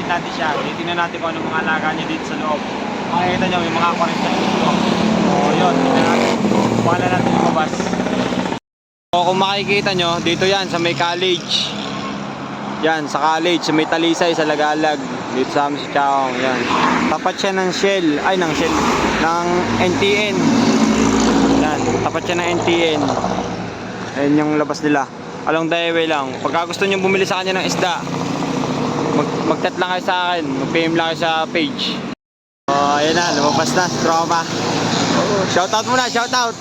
Ipapakita natin siya. Titingnan natin kung anong mga alaga niya dito sa loob. Makikita nyo, may mga aquarium sa loob. So yun, tingnan natin. Pakala natin lumabas. So kung makikita nyo, dito yan sa may college. Yan, sa college, sa may Talisay, sa Lagalag. Dito sa amin sa Chaong, yan. Tapat siya ng Shell, ng NTN. Yan, tapat siya ng NTN. Ayan yung labas nila. Along the highway lang. Pagka gusto nyo bumili sa kanya ng isda, mag-chat lang kayo sa akin. Mag-PM lang kayo sa page. Oh, ayan na, lumabas na, tropa. Shoutout muna, shoutout.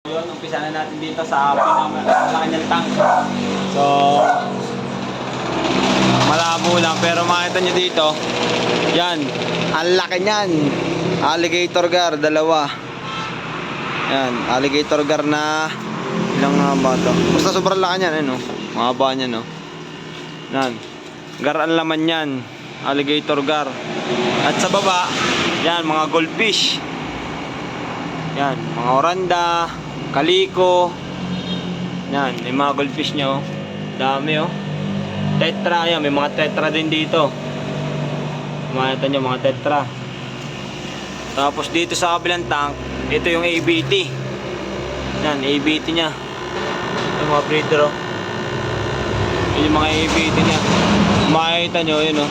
Yun, umpisa na natin dito sa pinakamalaki niyang tank. So, malabo lang, pero makita nyo dito, yan, ang laki niyan. Alligator gar, dalawa. Yan, alligator gar na ilang ba ito? Basta sobrang laki niyan, ano? Mahaba niyan, no? Yan, gar ang laman yan. Alligator gar. At sa baba, yan, mga goldfish. Yan, mga oranda, kaliko. Yan, may mga goldfish nyo. Dami, oh. Tetra, yan, may mga tetra din dito. Makita nyo, mga tetra. Tapos dito sa kabilang tank, ito yung ABT. Yan, ABT nya. Ito mga breeder, oh. Yan yung mga ABT nya. Makikita nyo, yun, oh.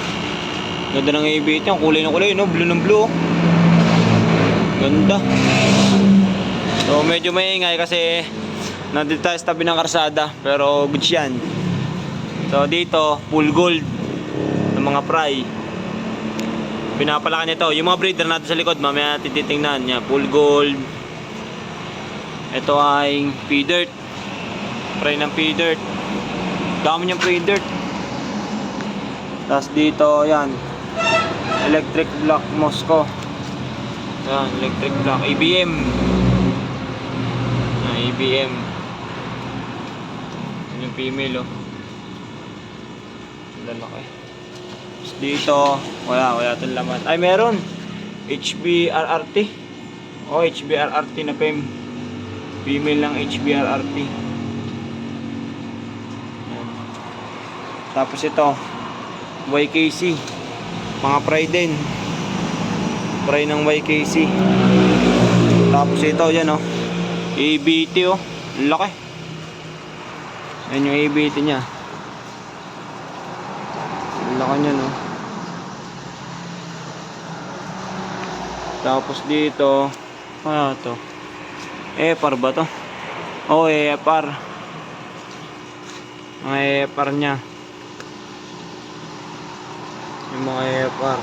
Ganda ng ABT, ang kulay ng kulay, no? Blue ng blue, oh. Ganda. So medyo maingay kasi nandito tayo sa tabi ng karsada, pero goods yan. So dito, full gold ng mga fry. Pinapalakan nito. Yung mga breeder natin sa likod, mamaya natin titingnan. Yan, full gold. Ito ay pea dirt. Fry ng pea dirt. Dami niyang pea dirt. Tapos dito, yan, electric block Moscow. Yan, electric block ABM. ABM. Yan yung female, oh. Lalaki. Tapos dito, wala itong laman. Ay, meron. HBRRT. Oh, HBRRT na female ng HBRRT. Yan. Tapos ito, YKC. Mga fry din. Fry ng YKC. Tapos ito, yan, oh. ABT, oh. Laki. Yan yung ABT nya. Laki nya, no. Tapos dito, ano to? EFR ba to? Oh, EFR. Mga EFR nya. Yung mga EFR.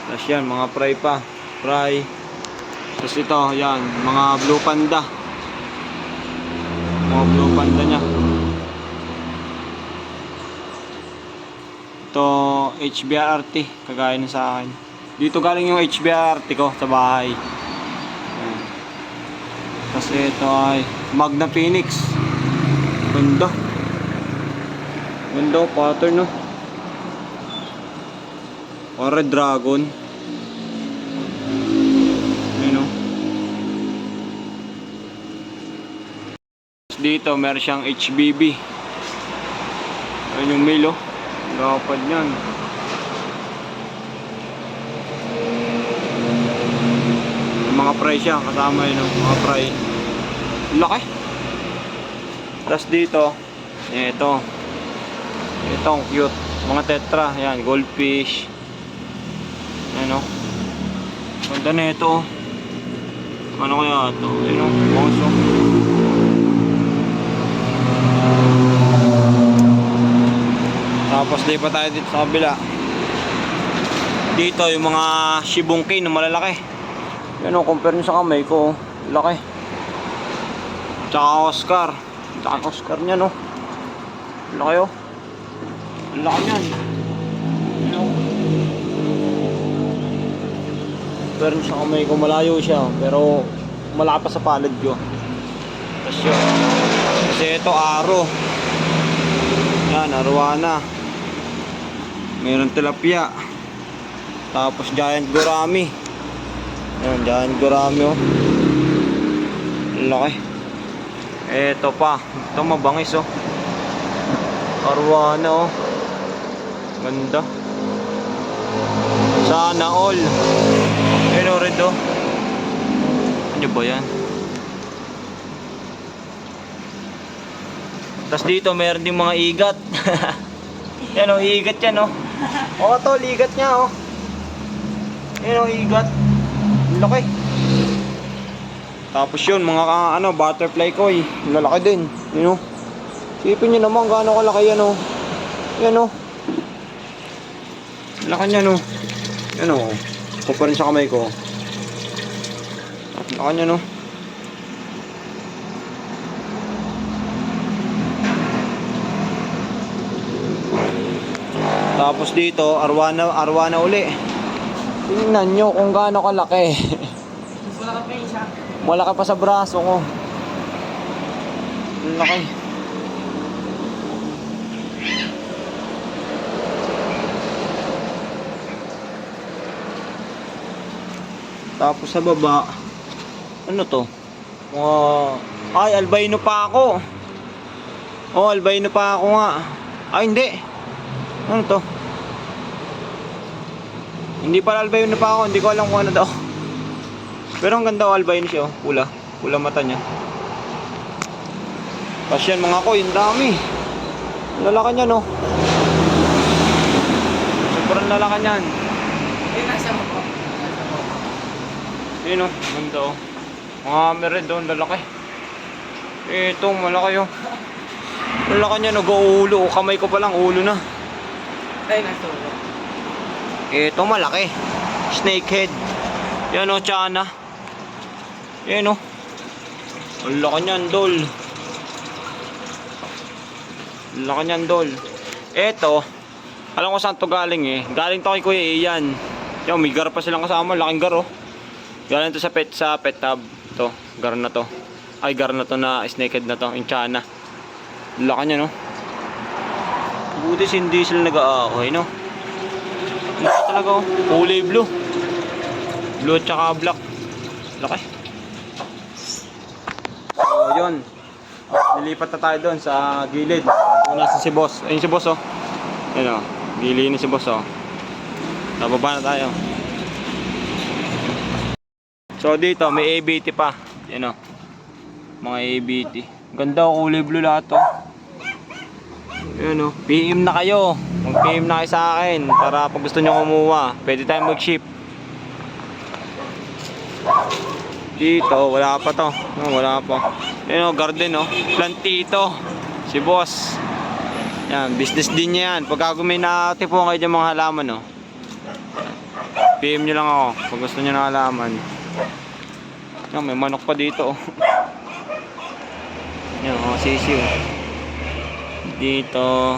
Tapos yan, mga fry pa. Fry. Tapos ito, yan, mga blue panda. Mga blue panda nya. Ito, HBRRT, kagaya na sa akin. Dito galing yung HBRRT ko sa bahay. Yan. Tapos ito ay Magna Phoenix. Ganda. Ganda, pattern, no? Or Red Dragon. Dito meron siyang HBB. Ayun yung male, oh. Gapad yan. Mga fry siya, kasama yun, oh. Mga fry. Laki. Tapos dito, ito. Itong cute. Mga tetra, yan, goldfish. Ayan, oh. Ganda na ito, oh. Ano kaya ito? Ayun, oh. Bonso. Tapos di pa tayo dito sa kabila. Dito yung mga shibungkin na malalaki. Yan, o, compare nyo sa kamay ko, laki. Tsaka Oscar. Tsaka Oscar nya, no. Laki, o. Laki nyan. Yan, o. Compare nyo sa kamay ko, malayo siya, pero malaki pa sa palad ko. Tapos yun. Kasi ito, aro. Yan, arowana. Mayroon tilapia. Tapos giant gurami. Ayan, giant gurami, oh. Laki. Eto pa. Ito mabangis, oh. Arowana, oh. Ganda. Sana all. Ayun o, red o. Ano ba yan? Tapos dito meron din mga igat. Yan o, igat yan o. O tol, igat niya o. Yan o, igat. Laki. Tapos yun, mga butterfly koi. Lalaki din. Yun o. Sipin nyo naman gaano kalaki yan o. Yan o. Laki niya no. Yan o. Kupa rin sa kamay ko. Laki niya no. Tapos dito, arwana uli. Tingnan nyo kung gaano kalaki. Malaki pa sa braso ko. Laki. Tapos sa baba, ano to? Ay, albino pa ako. Oh, albino pa ako nga. Ay, hindi. Ano to? Hindi pala albino pa ako. Hindi ko alam kung ano daw. Pero ang ganda, albino siya. Pula. Pula mata niya. Tapos yan mga koy, ang dami. Lalaki niya no. Sobrang lalaki niyan. Yun o, ganda o. Mga mered doon, lalaki. Ito, malaki o. Lalaki niya, nag-uulo. Kamay ko palang, ulo na. Ay, nasa ulo. Ito, malaki. Snakehead. Yan o, tsana. Yan o. Ang laki niyan, dol. Ang laki niyan, dol. Ito, alam ko saan to galing eh. Galing to kay Kuya Ian. Yan, may gar pa silang kasama. Laking gar o. Galing to sa pet hub. To, gar na to. Ay, gar na to na snakehead na to. Yung tsana. Laki niya no. Buti hindi sila nag-aakoy no. Laki talaga oh. Kulay blue. Blue at saka black. Laki. So yun. Nilipat na tayo doon sa gilid. Nasa si boss. Ayun si boss oh. Ayun oh. Gilid ni si boss oh. Nababa na tayo. So dito may ABT pa. Yan o. Mga ABT. Ganda o, kulay blue lahat o. Yan o. PM na kayo. Mag PM na kayo sa akin. Para pag gusto nyo kumuha, pwede tayong mag ship. Dito wala pa to. Wala pa. Yan o, garden o. Plantito. Si boss. Yan, business din niya yan. Pagka may natipuan kayo dyan mga halaman o. PM nyo lang ako pag gusto nyo ng halaman. Yan, may manok pa dito oh. Yan, mga sisiw. Dito.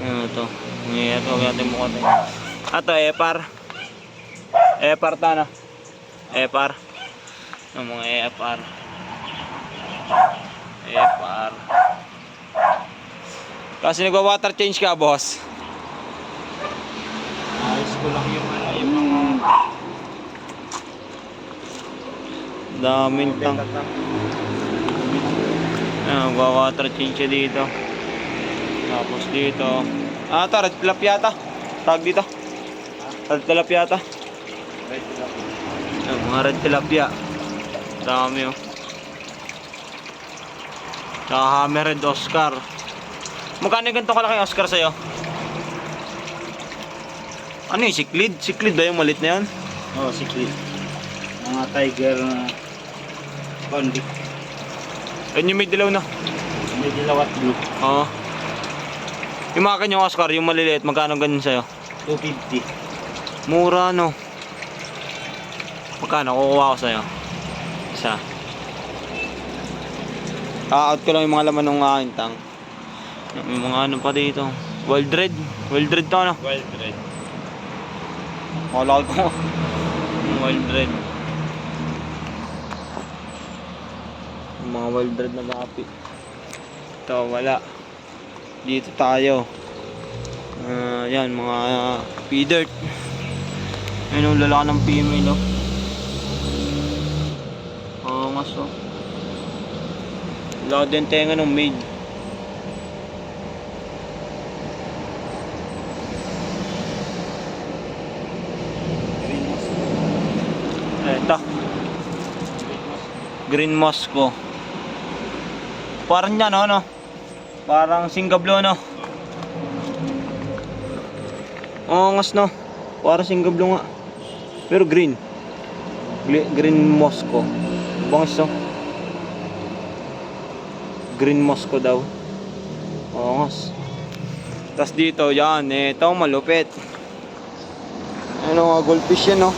Ano to? Ngayon, huwag natin mukha tayo. Ito, epar. Epar ta na. Epar. Yung mga epar. Epar. Kasi nagwa-water change ka, boss. Ayos ko lang yung mga daming tang. Ayan, magwa-water change siya dito. Tapos dito. Ito, red tilapia yata. Tag dito. Red tilapia yata. Red tilapia. Ayan, mga red tilapia. Dami oh. Tsaka hammerhead Oscar. Magkano ganito kalaki Oscar sa'yo? Ano yung siklid? Siklid ba yung malit na yan? Oo, siklid. Mga tiger na bandit. Ayun yung may dilaw na. May dilaw at blue. Oo. Yung mga kanyang Oscar, yung maliliit, magkano ganyan sa'yo? 250. Mura no. Magkano? Kukuha ko sa'yo. Isa. Out ko lang yung mga laman ng aking tang. May mga ano pa dito. Wild red. Wild red to ano? Wild red. Makalaki ko. Wild red. Yung mga wild red na gapi. Ito wala. Dito tayo. Yan mga pea-dirt. Ayun ang lalaki ng female oh. Angas oh. Wala din tenga ng maid. Green Moscow. Parang yan, no? Parang singablo, no? Oo, ngas, no? Parang singablo nga. Pero green. Green Moscow. Bangis, no? Green Moscow daw. Oo, ngas. Tapos dito, yan. Ito, malupit. Ano, mga goldfish yan, no?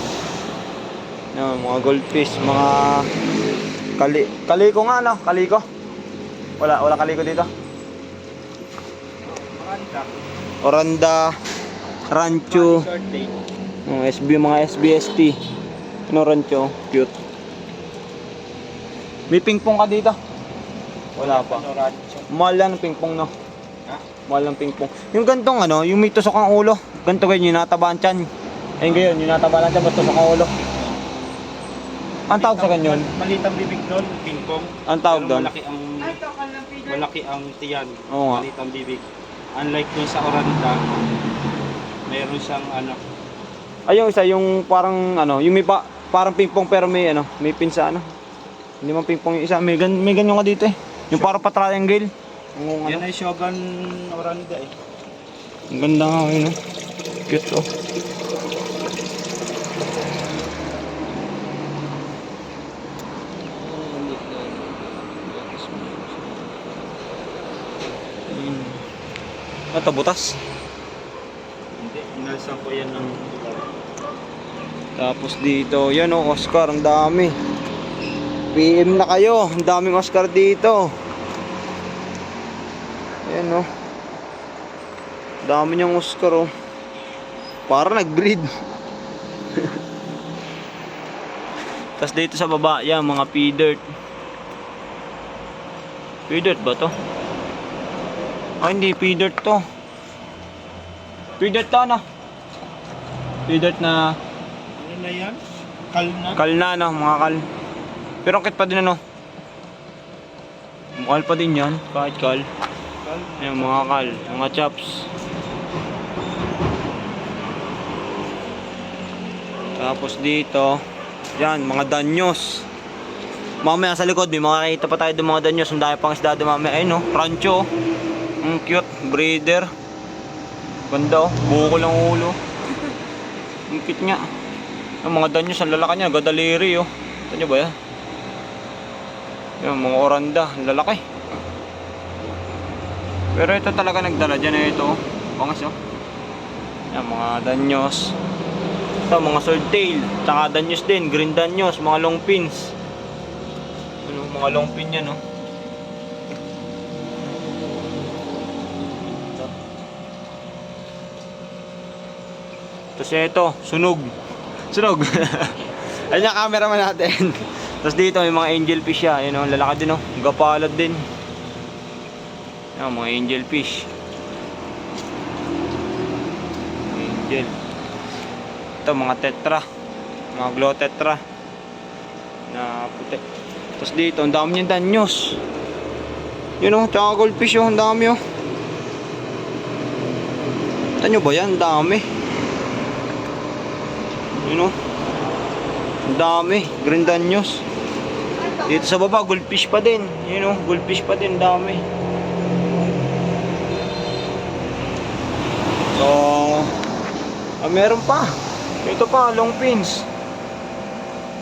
Yan, mga goldfish. Mga kaliko nga, no? Kaliko. Wala kaliko dito. Oranda, Rancho, mga SBST. Ano Rancho? Cute. May pingpong ka dito? Wala pa. Mahal yan ang pingpong, no? Mahal ng pingpong. Yung gantong ano, yung may tusok ang ulo. Ganto ganyan, yung natabaan tiyan. Ayun gayon, yung natabaan tiyan, basta tusok ang ulo. Ang tawag sa ganyan? Maliit ang bibig doon, pingpong. Ang tawag doon? Malaki ang tiyan. Oo nga. Maliit ang bibig. Unlike dun sa oranda, mayroon siyang ano. Ay, yung isa, yung parang ano, yung may parang pingpong pero may ano, may pin sa ano. Hindi man pingpong yung isa, may ganyan ka dito eh. Yung parang pa-triangle. Yung Yan ano. ay Shogun oranda eh. Ang ganda nga yun, no? Cute, oh. Ito, butas. Hindi, inalsan ko yan ng Tapos dito, yan oh, Oscar, ang dami. PM na kayo, ang daming Oscar dito. Ayan oh. Dami niyang Oscar oh. Para nag-breed. Tapos dito sa baba, yan, mga P-dirt. P-dirt ba to? Ay, hindi, P-dirt to. P-dirt to, ano? P-dirt na ano na yan? Kalna? kal na, no? Mga kal. Pero ang cute pa din, ano? Kal pa din yan, kahit kal. Ayan, mga kal, mga chops. Tapos dito, yan, mga danyos. Mamaya sa likod, may makakita pa tayo ng mga danyos. Ang dami pang isda doon mamaya. Ayun, no? Rancho. Ang cute, breeder. Ganda, oh. Buko lang ulo. Ang cute nga. Yung mga danyos, ang lalaki niya, gadaliri, oh. Ito nyo ba yan? Yung mga oranda, ang lalaki. Pero ito talaga nagdala dyan, eh, ito. Bangas, oh. Yan, mga danyos. Ito, mga swordtail. Tsaka danyos din, green danyos, mga long pins. Ano, mga long pin yan, oh. Tapos ito, sunog. Sunog. Ayun yung cameraman natin. Tapos dito may mga angelfish siya. Ayun o, lalaki din o. Gapalad din. Ayun, mga angelfish. Angel. Ito, mga tetra. Mga glow tetra. Na puti. Tapos dito, ang dami niyang danyos. Yun o, tsaka goldfish o. Ang dami o. Ito nyo ba yan? Ang dami. Yun o. Ang dami. Green danyos. Dito sa baba, goldfish pa din. Yun o, goldfish pa din. Dami. So, meron pa. Ito pa, long pins.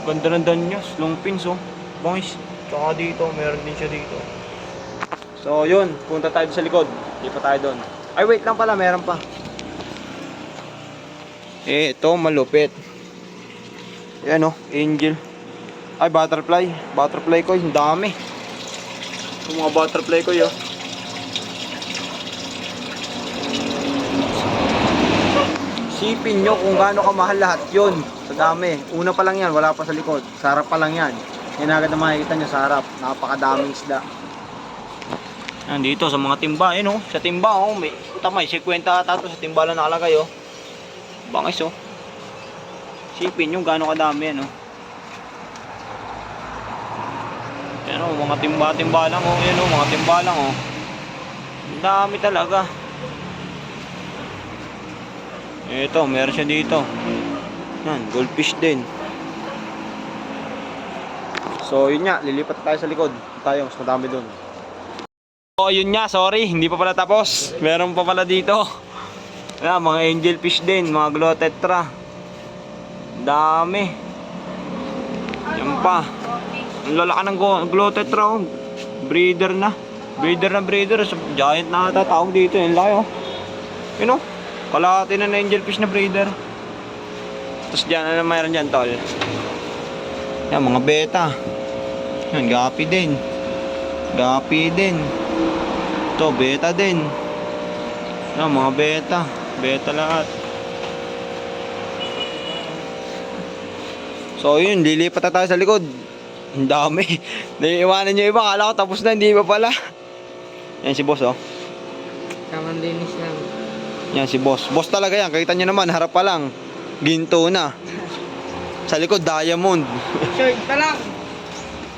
Ganda ng danyos. Long pins o. Bangis. Tsaka dito, meron din siya dito. So, yun. Punta tayo sa likod. Hindi pa tayo doon. Ay, wait lang pala. Meron pa. Ito, malupit. Yan o, angel. Ay, butterfly. Butterfly ko, yung dami. Yung mga butterfly ko yun. Sipin nyo kung gaano kamahal lahat yun. Sa dami. Una pa lang yan, wala pa sa likod. Sa harap pa lang yan. Yan agad na makikita nyo sa harap. Napakadaming isda. Nandito sa mga timba. Yun o, sa timba o. May 50 ata to sa timba lang nakalagay o. Bangis o. Sipin yung gaano kadami yan, oh. Yan, oh, mga timba-timba lang, oh. Yan, oh, mga timba lang, oh. Ang dami talaga. Ito, meron siya dito. Yan, goldfish din. So yun nga, lilipat tayo sa likod. Tayo, mas madami dun. So yun nga, sorry, hindi pa pala tapos. Meron pa pala dito. Ayan, mga angelfish din, mga glotetra. Dami. Yan pa. Ang lalaki ng glotetra, oh. Breeder na. Breeder. Giant na ata tawag dito. Yan laki, oh. Yun, oh. Kalahati na angelfish na breeder. Tapos dyan, ano mayroon dyan, tol? Yan, mga beta. Yan, gapi din. Ito, beta din. Yan, mga beta. Beta lahat. So yun, lilipat na tayo sa likod. Ang dami. Naiiwanan nyo iba. Kala ko tapos na, hindi pa pala. Yan si boss, oh. Kamandinis lang. Yan si boss. Boss talaga yan. Kita nyo naman, harap pa lang. Ginto na. Sa likod, diamond. Short pa lang.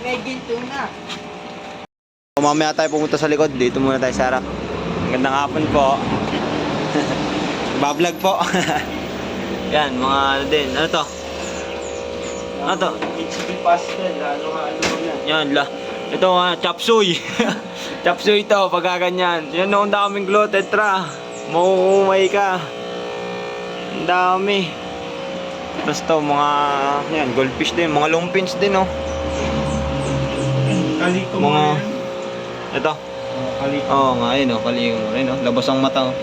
May ginto na. Mamaya tayo pumunta sa likod. Dito muna tayo sa harap. Magandang hapon po. Bablog po. Yan, mga ano din. Ano to? Ano to? HB pastel, ano na. Yan, ito chop suey. Chop suey to, pagkaganyan. Yan no, ang daming glotetra. Maumay ka. Ang dami. Tapos to, mga, yan, goldfish din. Mga longpins din, oh. Kaliko mo Mga, yan. ito. Kaliko. Oo nga, ayun, oh. Kaligong, ayun, oh. Labas ang mata, oh.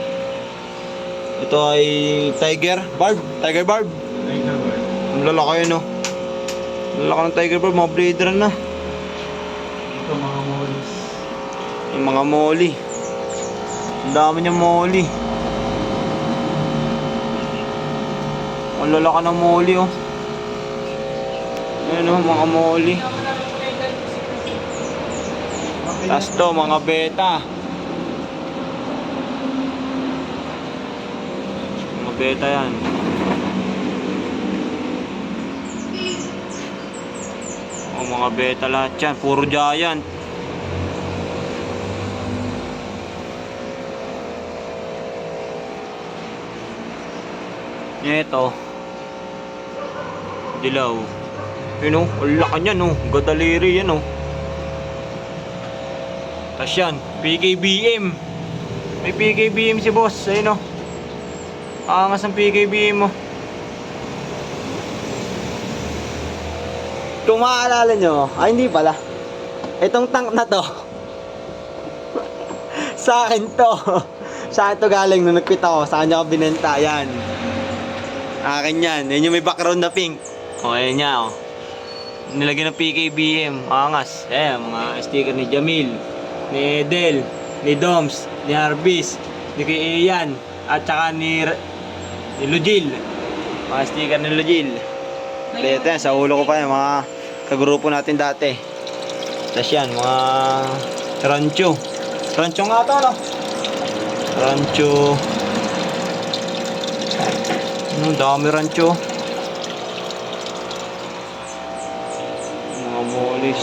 Ito ay tiger barb. Ang lalaki yun, oh. Ang lalaki ng tiger barb, mga breeder na. Ito mga mollies. Yung mga molly. Ang dami niyang molly. Ang lalaki ng molly, oh. Ayan, oh, mga molly. Tapos to, mga beta. Mga beta yan. O, mga beta lahat yan. Puro giant. Ito. Dilaw. Yun, oh. Ang laki niyan, oh. Gadaliri yan, oh. Tapos yan, PKBM. May PKBM si boss, ayun, oh. Angas ang PKBM mo. Kung maaalala nyo, ay hindi pala. Itong tank na to. Sa akin to. Sa akin to galing nung nagpit ako. Sa kanya ko binenta, yan. Akin yan. Yan yung may background na pink. O, ayan niya, oh. Nilagyan ng PKBM. Angas. Ayan, mga sticker ni Jamil, ni Edel, ni Doms, ni Arbis, ni kay Ian, at saka ni Lujil. Mga sticker ni Lujil. Ito yan, sa ulo ko pa yan, mga kagrupo natin dati. Tapos yan, mga rancho. Rancho nga ito, no? Rancho. Dami rancho. Mga molis.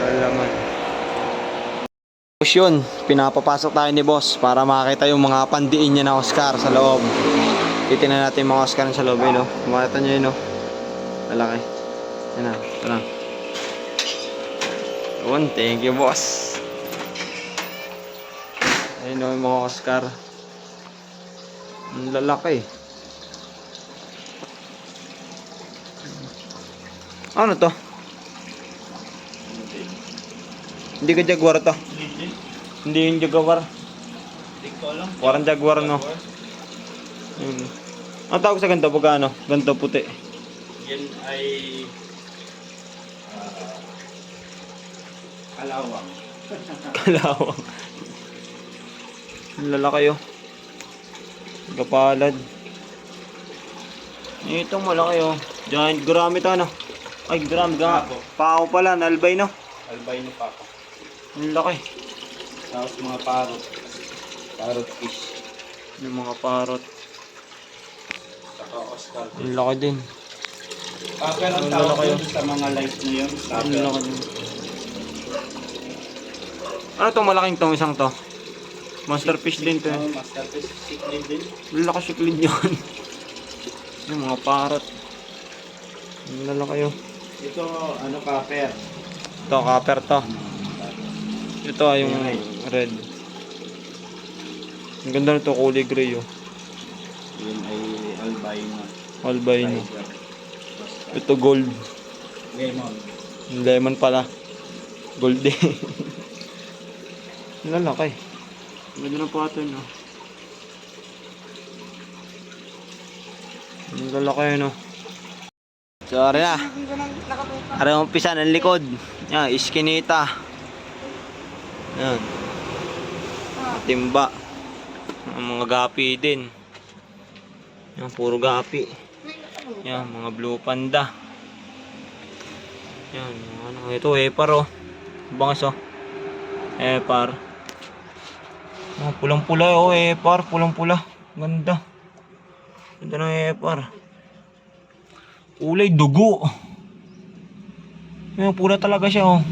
Alaman. Tapos yun, pinapapasok tayo ni boss para makita yung mga pandiin niya na Oscar sa loob. Titignan natin yung mga Oscar sa loob, no? Makita nyo yun, no? Malaki. Yan na, ito na. Yun, thank you, boss. Ayun, no, yung mga Oscar. Ang lalaki. Ano to? Hindi ka jaguar to. Hindi yung jaguar. Hindi ko alam. Parang jaguar, no? Yun. Ang tawag sa ganito, pagka ano? Ganito puti. Yan ay kalawang. Kalawang. Ang lalaki, oh. Kapalad. Itong malaki, oh. Giant gurami to, ano? Ay, gurami ka. Pao pala, nalbay, no? Albino pa ako. Ang laki. Tapos mga parrot. Parrot fish. Yung mga parrot. Saka Oscar. Ang laki din. Pero ang Ang tawag lalaki yun sa mga light na yun. Ang laki din. Ano to malaking tong isang to? Monster fish din to. Masterpiece. Siklid din. Ang laki siklid yun. Yung mga parrot. Ang lalaki, oh. Ito, ano, copper. Ito, copper to. Ito yung red. Ang ganda nito, kulay gray oh. Yun ay albino. Albino. Tiger. Ito gold. Lemon. Lemon pala. Gold eh. Ang lalaki. Ang ganda ng pattern oh. Ang lalaki no. Sorry na. Ara umpisa ng likod. Yan, iskinita. Yan. Timba. Ang mga gapi din. Yan, puro gapi. Yan, mga blue panda. Yan, ano ito, epar oh. Bangas oh. Epar. Oh, pulang-pula oh, epar, pulang-pula. Ganda. Ganda ng epar. Kulay dugo. Yan, pula talaga siya oh.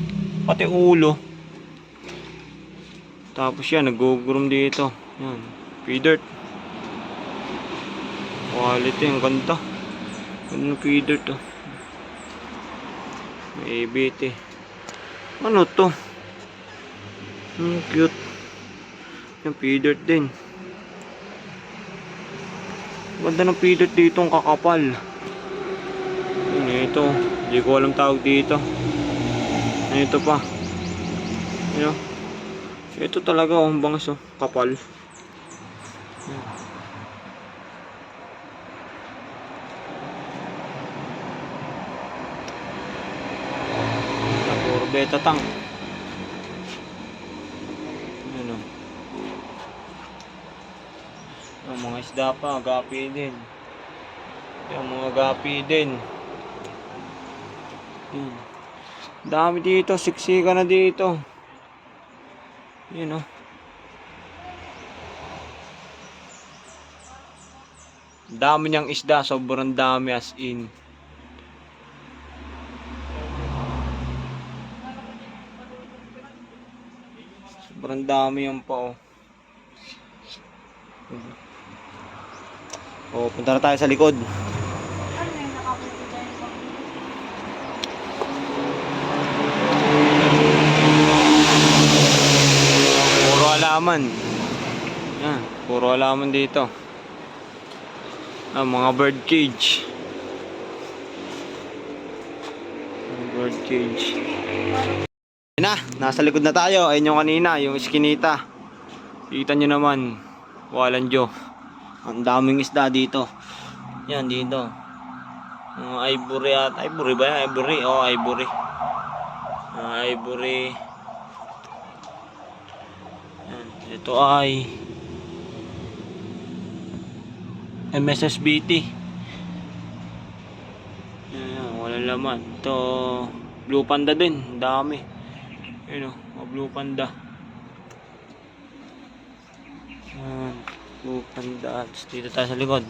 Pati ulo. Tapos yan, nag-groom dito. Yan, pea-dirt. Quality, ang ganda. Ganda ng pea-dirt oh. May ABT. Ano to? Cute. Yung pea-dirt din. Ganda ng pea-dirt dito, ang kakapal. Ito, hindi ko alam tawag dito. Ito pa. Yan. Ito talaga oh, ang bangas oh, kapal. Yan. Puro beta tang. Ano? Ang mga isda pa, gapi din. Yung mga gapi din. Dami dito, siksika na dito. Yun oh. Dami niyang isda, sobrang dami as in. Sobrang dami yan pa oh. Oh, punta na tayo sa likod. Halaman. Yan, puro halaman dito. Mga bird cage. Bird cage. Yan na, nasa likod na tayo. Ayun yung kanina, yung iskinita. Kita nyo naman, walang Diyo. Ang daming isda dito. Yan dito. Mga ivory at ivory ba yan? Ivory, oh ivory. Ivory. Ito ay MSSBT. Ayan, wala laman. Ito blue panda din, dami. Ayun oh, blue panda. Ayan, blue panda. Tapos dito tayo sa likod.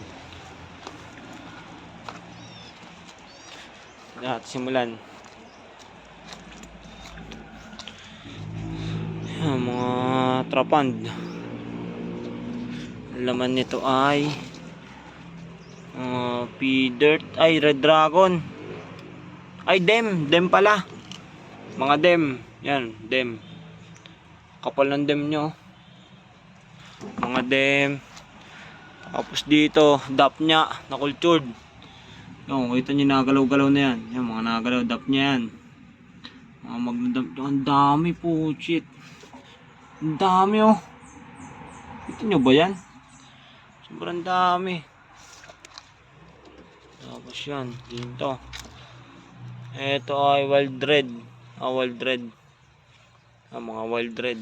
At simulan. Ayan, mga trapand. Laman nito ay pea-dirt, ay red dragon, ay dem pala, mga dem. Yan, dem. Kapal ng dem nyo, mga dem. Tapos dito dapnya na cultured. Yung kita nyo nagalaw-galaw na yan. Yung mga nagalaw dapnya yan, mga magdadap. Ang dami po, shit. Ang dami oh. Kita nyo ba yan? Sobrang dami. Tapos yan, dito. Ito ay wild red. Wild red. Mga wild red.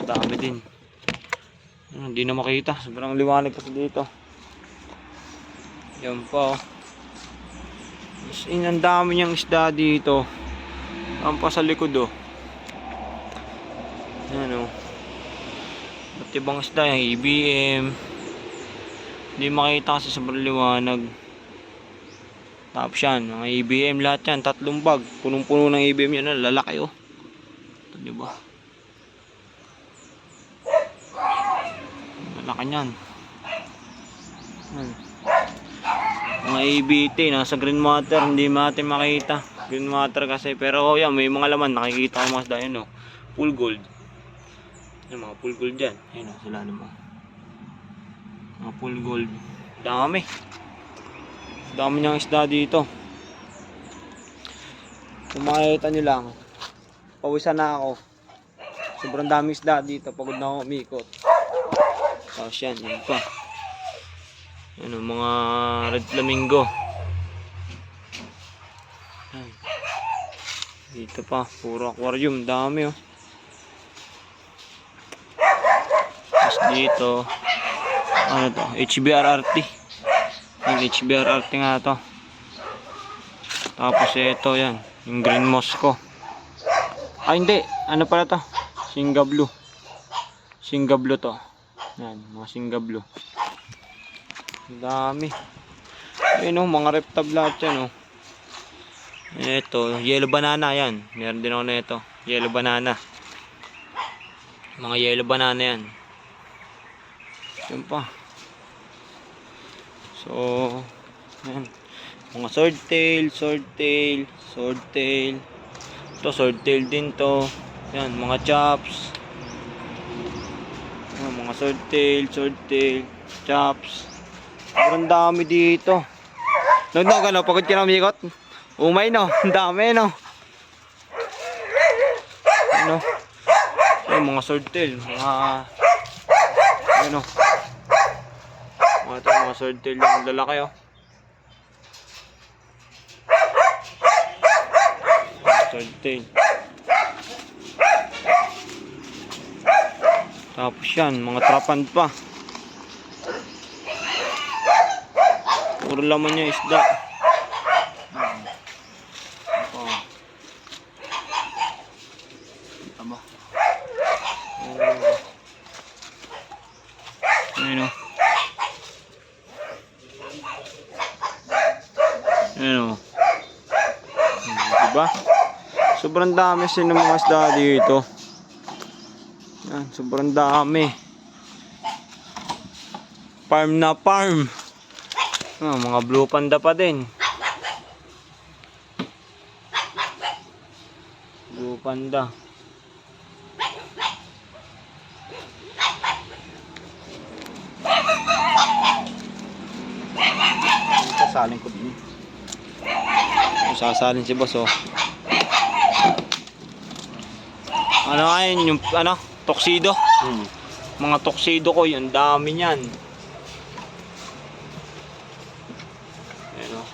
Ang dami din. Hindi na makita. Sobrang liwanag kasi dito. Yan pa oh. Ang dami niyang isda dito. Ang pa sa likod oh. Yan oh. At ibang isda yung IBM. Hindi makita kasi sobrang liwanag. Tapos yan, mga IBM lahat yan, 3 bag. Punong-puno ng IBM yan, lalaki oh. Ito diba? Lalaki yan. Mga ABT, nasa green water, hindi natin makita. Green water kasi. Pero yan, may mga laman. Nakikita ko mga isda yun, oh. Full gold. Yung mga full gold dyan. Ayun, oh, sila naman. Mga full gold. Dami. Dami niyang isda dito. Kung makikita nyo lang, pawisan na ako. Sobrang dami isda dito. Pagod na ako umikot. Tapos yan, yan pa. Ano, mga red flamingo. Yan. Dito pa, puro aquarium. Dami, oh. Tapos dito, ano to? HBRRT. Yung HBRRT nga to. Tapos ito, yan. Yung green mosco. Ah, hindi. Ano pala to? Singa blue. Singa blue to. Yan, mga singa blue. Ang dami. Ayun, oh, mga reptab lahat yan, oh. Ito, yellow banana yan. Meron din ako na ito. Yellow banana. Mga yellow banana yan. Yan pa. So, yan. Mga swordtail, swordtail, swordtail. Ito, swordtail din to. Yan, mga chops. Yan, mga swordtail, swordtail, chops. Sobrang dami dito. Nagnog, ano, pagod ka na umikot? Umay, no? Ang dami, no? Ano? Yan, mga swordtail. Mga... Ano? Mga swordtail yung lalaki, oh. Swordtail. Tapos yan, mga trapan pa. Puro laman niya isda. Tama. Ayun, oh. Ayun, oh. Diba? Sobrang dami sin ng mga isda dito. Yan, sobrang dami. Farm na farm. Ah, mga blue panda pa din. Blue panda. Sasalin ko din. Sasalin si boss, oh. Ano ngayon yung ano? Tuxedo? Mga tuxedo ko, yung dami niyan. Ayan, oh.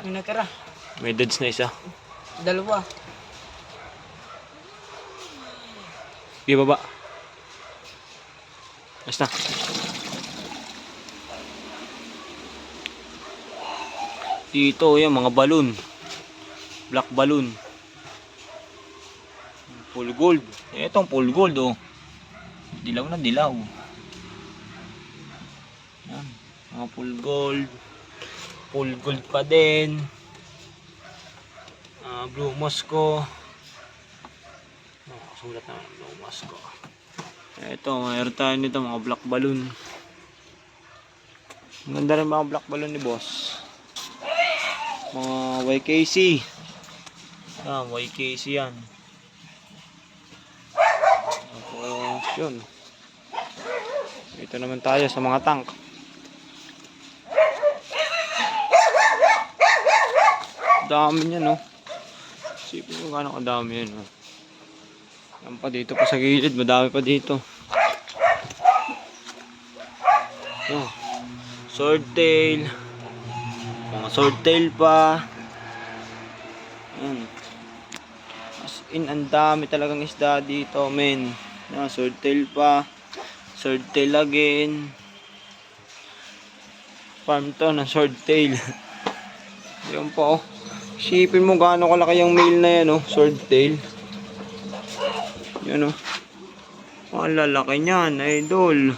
Ano natira? May dads na isa. Dalawa. Di baba. Basta. Dito yung mga balloon. Black balloon. Full gold. Itong full gold, oh. Dilaw na dilaw. Yan. Mga full gold. Full gold pa din. Blue mosco. Sulat na blue mosco. Ito, mayroon tayo nito mga black balloon. Ang ganda rin mga black balloon ni boss. Mga YKC. YKC yan. Tapos yun. Ito naman tayo sa mga tank. Dami niya, no? Isipin mo gano'ng kadami yan, no? Yan pa dito pa sa gilid, madami pa dito. Oh, swordtail. Mga swordtail pa. Yan. As in, ang dami talagang isda dito, men. Yan, swordtail pa. Swordtail again. Farm to ng swordtail. Yan pa, oh. Isipin mo gaano kalaki yung male na yan, oh. Swordtail. Yan, oh. Ang lalaki niyan, idol.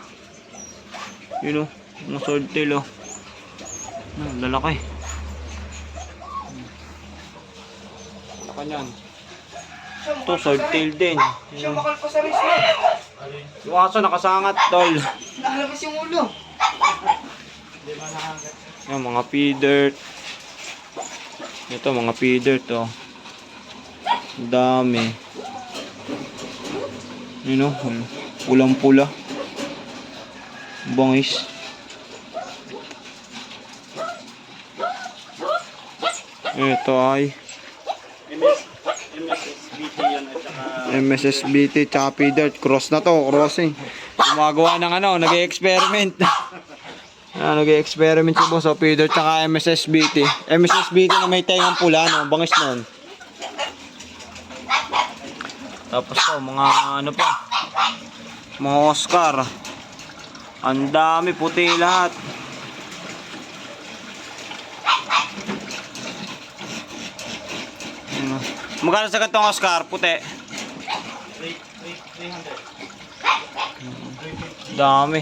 Yun, oh. Mga swordtail, oh. Ang lalaki. Lalaki niyan. Ito, swordtail din. Siya makal pa sa wrist mo. Alin? Yung aso nakasangat, tol. Nakalabas yung ulo. Hindi man nakagat. Yung mga feeder. Ito, mga feeder to. Ang dami. Yun o, pulang-pula. Bangis. Ito ay MSSBT yan at saka MSSBT tsaka feeder. Cross na to, crossing. Gumagawa ng ano, nag-experiment. Nag-experiment si boss. So, feeder tsaka MSSBT. MSSBT na may tengang pula, no? Bangis nun. Tapos to, mga ano pa. Mga Oscar. Ang dami, puti lahat. Magkano sa gatong Oscar? Puti. 300. Dami.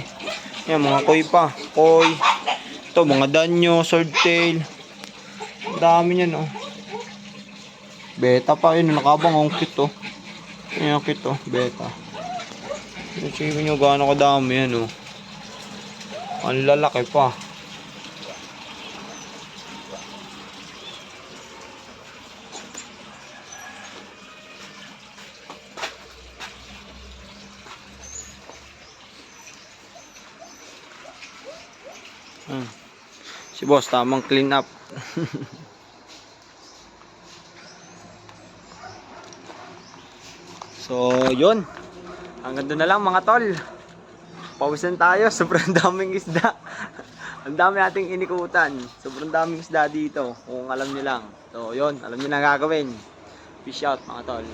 Yan, mga koi pa. Koi. Ito, mga danyo, swordtail. Dami niyan, oh. Beta pa, yun. Nakabang, ang cute, oh. Yan, cute, oh. Beta. Sige nyo, gaano kadami yan, oh. Ang lalaki pa. Si boss tamang clean up. So yun, hanggang doon na lang mga tol. Pawisan tayo, sobrang daming isda. Ang dami nating inikutan. Sobrang daming isda dito, kung alam nyo lang. So yun, alam nyo na gagawin. Fish out mga tol.